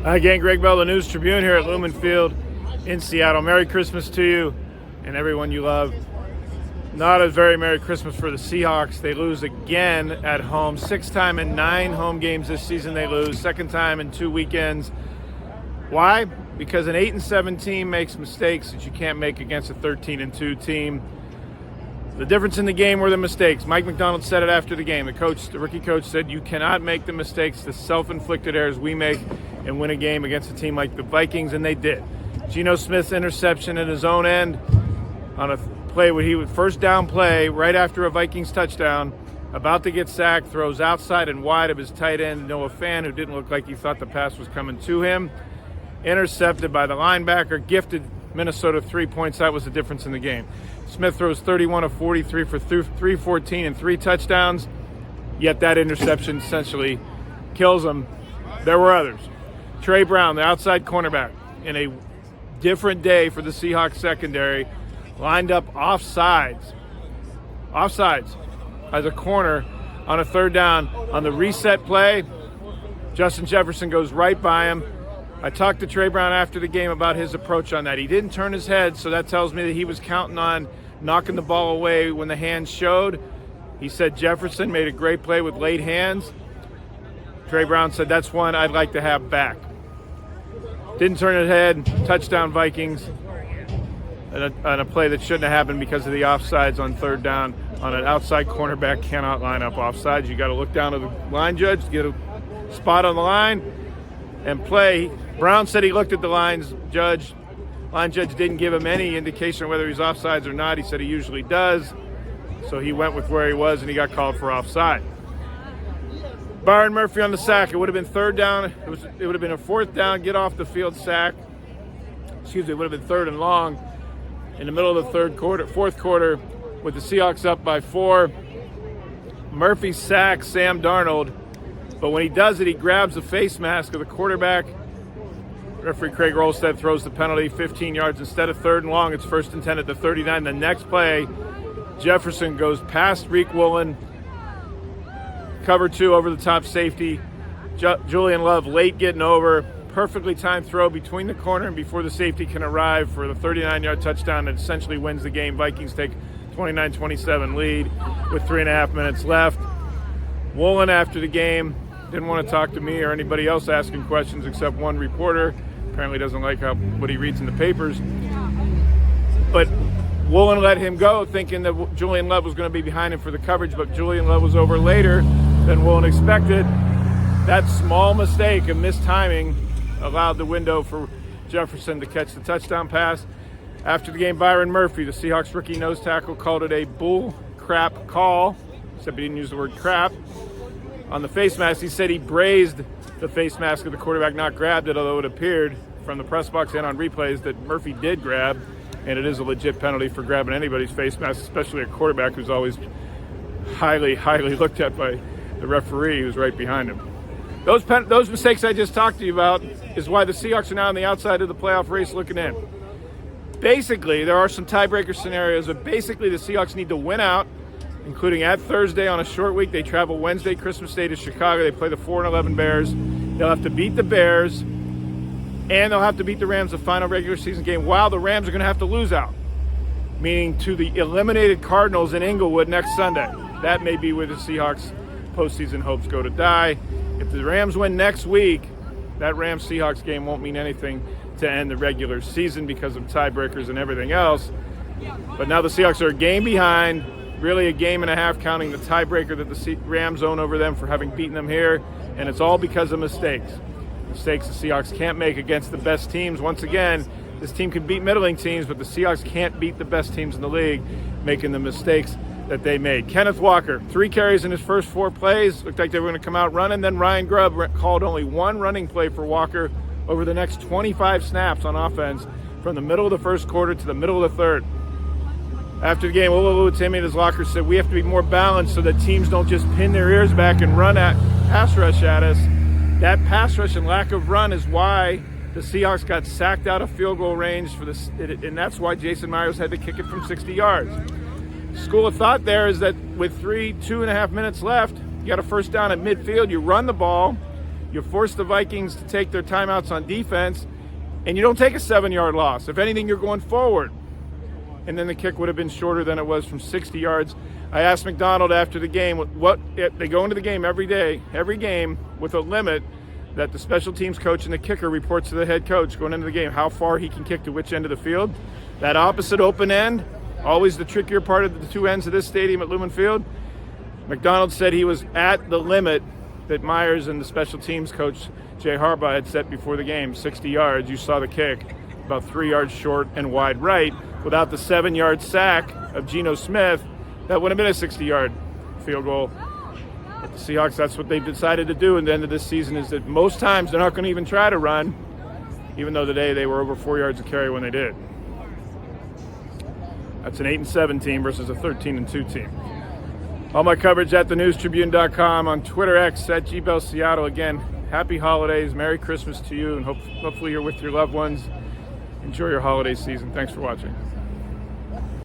Again, Gregg Bell, the News Tribune here at Lumen Field in Seattle. Merry Christmas to you and everyone you love. Not a very Merry Christmas for the Seahawks. They lose again at home. 6th time in 9 home games this season they lose. 2nd time in 2 weekends. Why? Because an 8-7 team makes mistakes that you can't make against a 13-2 team. The difference in the game were the mistakes. Mike McDonald said it after the game. The rookie coach said, you cannot make the mistakes, the self-inflicted errors we make and win a game against a team like the Vikings, and they did. Geno Smith's interception in his own end on a play where he would first down play right after a Vikings touchdown, about to get sacked, throws outside and wide of his tight end, Noah Fan, who didn't look like he thought the pass was coming to him. Intercepted by the linebacker, gifted Minnesota 3 points. That was the difference in the game. Smith throws 31 of 43 for 314 and 3 touchdowns, yet that interception essentially kills him. There were others. Trey Brown, the outside cornerback, in a different day for the Seahawks secondary, lined up offsides as a corner on a 3rd down. On the reset play, Justin Jefferson goes right by him. I talked to Trey Brown after the game about his approach on that. He didn't turn his head, so that tells me that he was counting on knocking the ball away when the hands showed. He said Jefferson made a great play with late hands. Trey Brown said that's one I'd like to have back. Didn't turn his head, touchdown Vikings, on a play that shouldn't have happened because of the offsides on 3rd down. On an outside cornerback cannot line up offsides. You got to look down to the line judge, get a spot on the line, and play. Brown said he looked at the line judge didn't give him any indication of whether he's offsides or not. He said he usually does. So he went with where he was, and he got called for offside. Byron Murphy on the sack. It would have been 3rd down. It would have been a 4th down, get off the field sack. It would have been 3rd and long in the middle of the 4th quarter, with the Seahawks up by 4. Murphy sacks Sam Darnold, but when he does it, he grabs the face mask of the quarterback. Referee Craig Rolstead throws the penalty 15 yards. Instead of 3rd and long, it's 1st and 10 at the 39. The next play, Jefferson goes past Reek Woolen, cover 2 over the top safety. Julian Love late getting over. Perfectly timed throw between the corner and before the safety can arrive for the 39-yard touchdown that essentially wins the game. Vikings take 29-27 lead with 3.5 minutes left. Woolen after the game didn't want to talk to me or anybody else asking questions except one reporter. Apparently doesn't like what he reads in the papers. But Woolen let him go thinking that Julian Love was going to be behind him for the coverage, but Julian Love was over later than Woolen expected. That small mistake of mistiming allowed the window for Jefferson to catch the touchdown pass. After the game, Byron Murphy, the Seahawks rookie nose tackle, called it a bull crap call, except he didn't use the word crap. On the face mask, he said he brazed the face mask of the quarterback, not grabbed it, although it appeared from the press box and on replays that Murphy did grab, and it is a legit penalty for grabbing anybody's face mask, especially a quarterback who's always highly, highly looked at by the referee who's right behind him. Those mistakes I just talked to you about is why the Seahawks are now on the outside of the playoff race looking in. Basically, there are some tiebreaker scenarios, but basically the Seahawks need to win out, including at Thursday on a short week. They travel Wednesday, Christmas Day to Chicago. They play the 4-11 Bears. They'll have to beat the Bears, and they'll have to beat the Rams, the final regular season game, while the Rams are going to have to lose out, meaning to the eliminated Cardinals in Inglewood next Sunday. That may be where the Seahawks' postseason hopes go to die. If the Rams win next week, that Rams-Seahawks game won't mean anything to end the regular season because of tiebreakers and everything else. But now the Seahawks are a game behind, really a game and a half counting the tiebreaker that the Rams own over them for having beaten them here, and it's all because of mistakes. Mistakes the Seahawks can't make against the best teams. Once again, this team can beat middling teams, but the Seahawks can't beat the best teams in the league, making the mistakes that they made. Kenneth Walker, 3 carries in his first 4 plays. Looked like they were going to come out running. Then Ryan Grubb called only 1 running play for Walker over the next 25 snaps on offense from the middle of the first quarter to the middle of the third. After the game, Timmy in his locker said, we have to be more balanced so that teams don't just pin their ears back and run at pass rush at us. That pass rush and lack of run is why the Seahawks got sacked out of field goal range and that's why Jason Myers had to kick it from 60 yards. School of thought there is that with 2.5 minutes left, you got a first down at midfield, you run the ball, You force the Vikings to take their timeouts on defense, and you don't take a 7-yard loss. If anything, you're going forward. And then the kick would have been shorter than it was from 60 yards. I asked McDonald after the game, they go into the game every game with a limit that the special teams coach and the kicker reports to the head coach going into the game, how far he can kick to which end of the field. That opposite open end, always the trickier part of the two ends of this stadium at Lumen Field. McDonald said he was at the limit that Myers and the special teams coach, Jay Harbaugh, had set before the game, 60 yards. You saw the kick, about 3 yards short and wide right. Without the 7-yard sack of Geno Smith, that would have been a 60-yard field goal. But the Seahawks, that's what they've decided to do at the end of this season, is that most times they're not going to even try to run, even though today they were over 4 yards a carry when they did. That's an 8-7 team versus a 13-2 team. All my coverage at thenewstribune.com, on Twitter X at Gbell Seattle. Again, happy holidays, Merry Christmas to you, and hopefully you're with your loved ones. Enjoy your holiday season. Thanks for watching.